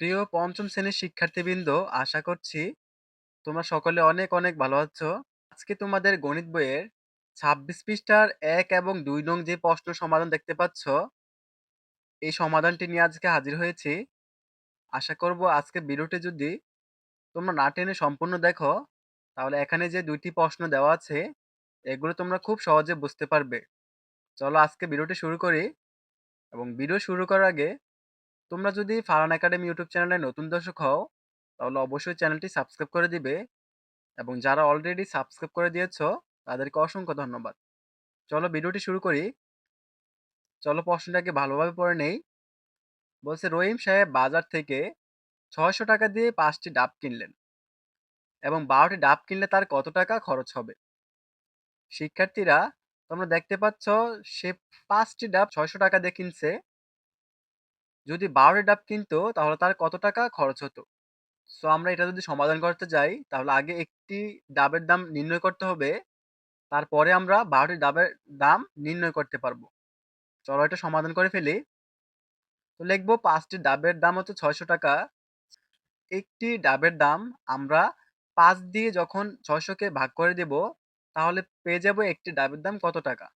প্রিয় পঞ্চম শ্রেণীর শিক্ষার্থীবৃন্দ, আশা করছি তোমরা সকলে অনেক অনেক ভালো আছো। আজকে তোমাদের গণিত বইয়ের ২৬ পৃষ্ঠার ১ এবং ২ নং যে প্রশ্ন সমাধান দেখতে পাচ্ছ, এই সমাধানটি নিয়ে আজকে হাজির হয়েছি। আশা করব আজকের ভিডিওটি যদি তোমরা না টেনে সম্পূর্ণ দেখো, তাহলে এখানে যে ২টি প্রশ্ন দেওয়া আছে, এগুলো তোমরা খুব সহজে বুঝতে পারবে। চলো আজকে ভিডিওটি শুরু করি। এবং ভিডিও শুরু করার আগে তোমরা যদি ফারহান একাডেমি ইউটিউব চ্যানেলে নতুন দর্শক হও, তাহলে অবশ্যই চ্যানেলটি সাবস্ক্রাইব করে দিবে। এবং যারা অলরেডি সাবস্ক্রাইব করে দিয়েছো, তাদেরকে অসংখ্য ধন্যবাদ। চলো ভিডিওটি শুরু করি। চলো প্রশ্নটাকে ভালোভাবে পড়ে নেই। বলছে, রহিম সাহেব বাজার থেকে ৬০০ টাকা দিয়ে ৫টি ডাব কিনলেন এবং ১২টি ডাব কিনলে তার কত টাকা খরচ হবে? শিক্ষার্থীরা, তোমরা দেখতে পাচ্ছ সে ৫টি ডাব ৬০০ টাকা দিয়ে কিনছে। যদি ১২টি ডাব কিনতো তাহলে তার কত টাকা খরচ হতো? সো আমরা এটা যদি সমাধান করতে যাই, তাহলে আগে একটি ডাবের দাম নির্ণয় করতে হবে। তারপরে আমরা ১২টি ডাবের দাম নির্ণয় করতে পারবো। চলো এটা সমাধান করে ফেলি। তো লিখবো ৫টি ডাবের দাম হচ্ছে ৬০০ টাকা। একটি ডাবের দাম আমরা ৫ দিয়ে যখন ৬০০ কে ভাগ করে দেব, তাহলে পেয়ে যাবো একটি ডাবের দাম কত টাকা।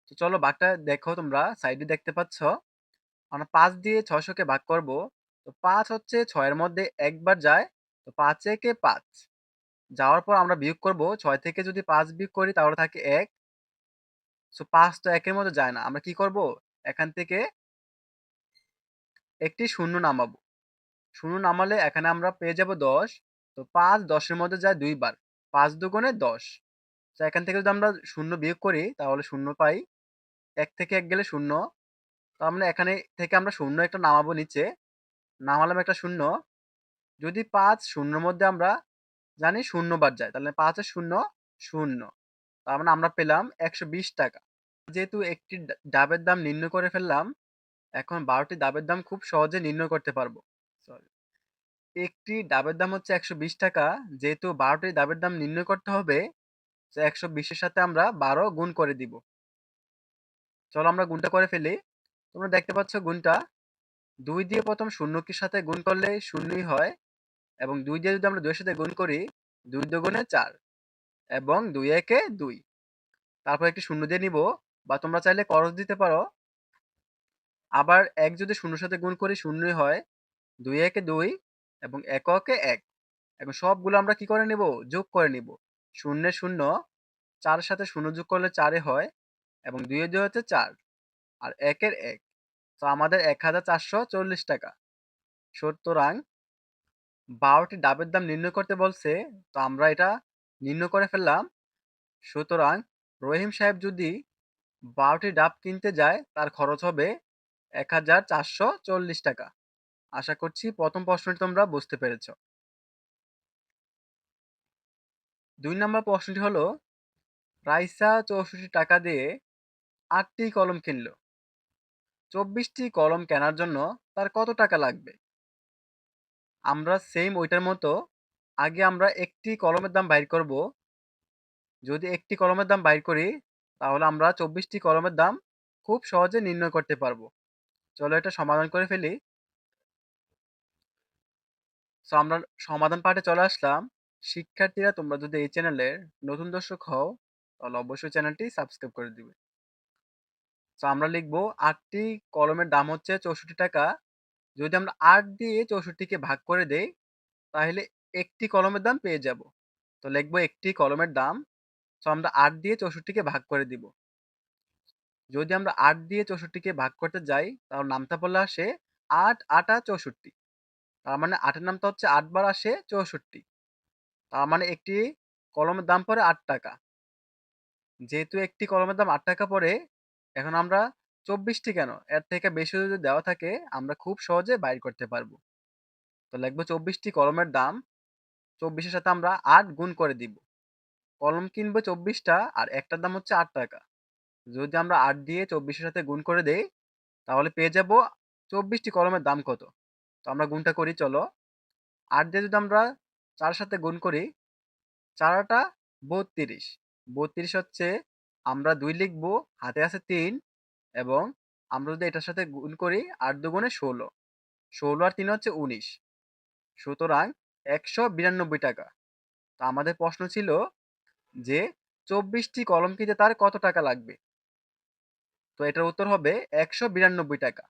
তো চলো ভাগটা দেখো, তোমরা সাইডে দেখতে পাচ্ছ। আমরা ৫ দিয়ে ৬০০ কে ভাগ করব। তো ৫ হচ্ছে ৬ এর মধ্যে একবার যায়। তো ৫ একে ৫। যাওয়ার পর আমরা বিয়োগ করব। ৬ থেকে যদি ৫ বিয়োগ করি তাহলে থাকে ১। সো ৫ তো ১ এর মধ্যে যায় না। আমরা কি করব? এখান থেকে একটি শূন্য নামাবো। শূন্য নামালে এখানে আমরা পেয়ে যাব ১০। তো ৫ ১০ এর মধ্যে যায় ২ বার। ৫ দুগুণে ১০। তো এখান থেকে যদি আমরা শূন্য বিয়োগ করি তাহলে শূন্য পাই। ১ থেকে ১ গেলে শূন্য। তার মানে এখানে থেকে আমরা শূন্য একটা নামাবো নিচে। নামালাম একটা শূন্য। যদি ৫ শূন্যর মধ্যে আমরা জানি শূন্য বার যায়, তাহলে ৫ এর শূন্য, শূন্য। তার মানে আমরা পেলাম ১২০ টাকা। যেহেতু একটি ডাবের দাম নির্ণয় করে ফেললাম, এখন ১২টি ডাবের দাম খুব সহজে নির্ণয় করতে পারবো। সরি। একটি ডাবের দাম হচ্ছে ১২০ টাকা। যেহেতু ১২টি ডাবের দাম নির্ণয় করতে হবে, তো ১২০ এর সাথে আমরা ১২ গুণ করে দিব। চলো আমরা গুণটা করে ফেলি। তোমরা দেখতে পাচ্ছ গুণটা ২ দিয়ে প্রথম শূন্যকে সাথে গুণ করলে শূন্যই হয়। এবং ২ দিয়ে যদি আমরা ২ এর সাথে গুণ করি, ২ দুগুণে ৪ এবং ২ একে ২। তারপর একটি শূন্য দিয়ে নিব, বা তোমরা চাইলে করজ দিতে পারো। আবার ১ যদি শূন্যর সাথে গুণ করি শূন্যই হয়। ২ একে ২ এবং এককে ১। এখন সবগুলো আমরা কি করে নিব? যোগ করে নিব। শূন্যে শূন্য, ৪ এর সাথে শূন্য যোগ করলে ৪ এ হয় এবং ২ এ ২ হচ্ছে ৪ আর ১ এর ১। তো আমাদের ১,৪৪০ টাকা। সুতরাং ১২টি ডাবের দাম নির্ণয় করতে বলছে, তো আমরা এটা নির্ণয় করে ফেললাম। সুতরাং রহিম সাহেব যদি ১২টি ডাব কিনতে যায়, তার খরচ হবে ১,৪৪০ টাকা। আশা করছি প্রথম প্রশ্নটি তোমরা বুঝতে পেরেছ। ২ নম্বর প্রশ্নটি হলো, রাইসা ৬৪ টাকা দিয়ে ৮টি কলম কিনল। ২৪টি কলম কেনার জন্য তার কত টাকা লাগবে? আমরা সেম ওইটার মতো আগে আমরা একটি কলমের দাম বাইর করব। যদি একটি কলমের দাম বাইর করি, তাহলে আমরা ২৪টি কলমের দাম খুব সহজে নির্ণয় করতে পারবো। চলো এটা সমাধান করে ফেলি। সো আমরা সমাধান পাঠে চলে আসলাম। শিক্ষার্থীরা, তোমরা যদি এই চ্যানেলের নতুন দর্শক হও, তাহলে অবশ্যই চ্যানেলটি সাবস্ক্রাইব করে দিবে। সো আমরা লিখবো ৮টি কলমের দাম হচ্ছে ৬৪ টাকা। যদি আমরা ৮ দিয়ে ৬৪কে ভাগ করে দেই, তাহলে একটি কলমের দাম পেয়ে যাব। তো লিখবো একটি কলমের দাম। সো আমরা ৮ দিয়ে ৬৪কে ভাগ করে দিব। যদি আমরা ৮ দিয়ে ৬৪কে ভাগ করতে যাই, তাহলে নামতা পড়লে আসে ৮ ৮ ৬৪। তার মানে ৮ এর নামতা হচ্ছে ৮ বার আসে ৬৪। তার মানে একটি কলমের দাম পড়ে ৮ টাকা। যেহেতু একটি কলমের দাম ৮ টাকা পড়ে, এখন আমরা ২৪টি কেন, এর থেকে বেশি যদি দেওয়া থাকে, আমরা খুব সহজে বাইর করতে পারবো। তো লিখবো ২৪টি কলমের দাম। ২৪ এর সাথে আমরা ৮ গুণ করে দিব। কলম কিনবো ২৪টা আর একটার দাম হচ্ছে ৮ টাকা। যদি আমরা ৮ দিয়ে ২৪ এর সাথে গুণ করে দেই, তাহলে পেয়ে যাব ২৪টি কলমের দাম কত। তো আমরা গুণটা করি চলো। ৮ দিয়ে যদি আমরা ৪ এর সাথে গুণ করি, ৪ আটা ৩২। ৩২ হচ্ছে, আমরা ২ লিখবো, হাতে আছে ৩ এবং আমরা যদি এটার সাথে গুণ করি ৮ দুগুণে ১৬। ১৬ আর ৩ হচ্ছে ১৯। সুতরাং ৳১৯২ তো আমাদের প্রশ্ন ছিল যে ২৪ টি কলম কিনতে তার কত টাকা লাগবে? তো এটার উত্তর হবে ৳১৯২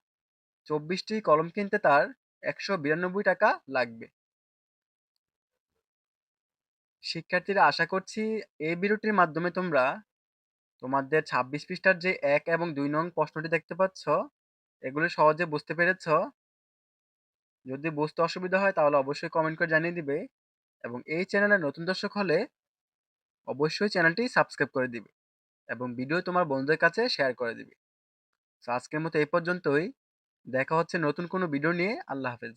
২৪ টি কলম কিনতে তার ৳১৯২ লাগবে। শিক্ষার্থীরা আশা করছি এই ভিডিওটির মাধ্যমে তোমরা তোমাদের ২৬ পৃষ্ঠার যে ১ এবং ২ নং প্রশ্নটি দেখতে পাচ্ছ, এগুলো সহজে বুঝতে পেরেছ। যদি বুঝতে অসুবিধা হয় তাহলে অবশ্যই কমেন্ট করে জানিয়ে দিবে এবং এই চ্যানেলে নতুন দর্শক হলে অবশ্যই চ্যানেলটি সাবস্ক্রাইব করে দিবে এবং ভিডিও তোমার বন্ধুদের কাছে শেয়ার করে দিবে। তো আজকের মতো এই পর্যন্তই। দেখা হচ্ছে নতুন কোনো ভিডিও নিয়ে। আল্লাহ হাফেজ।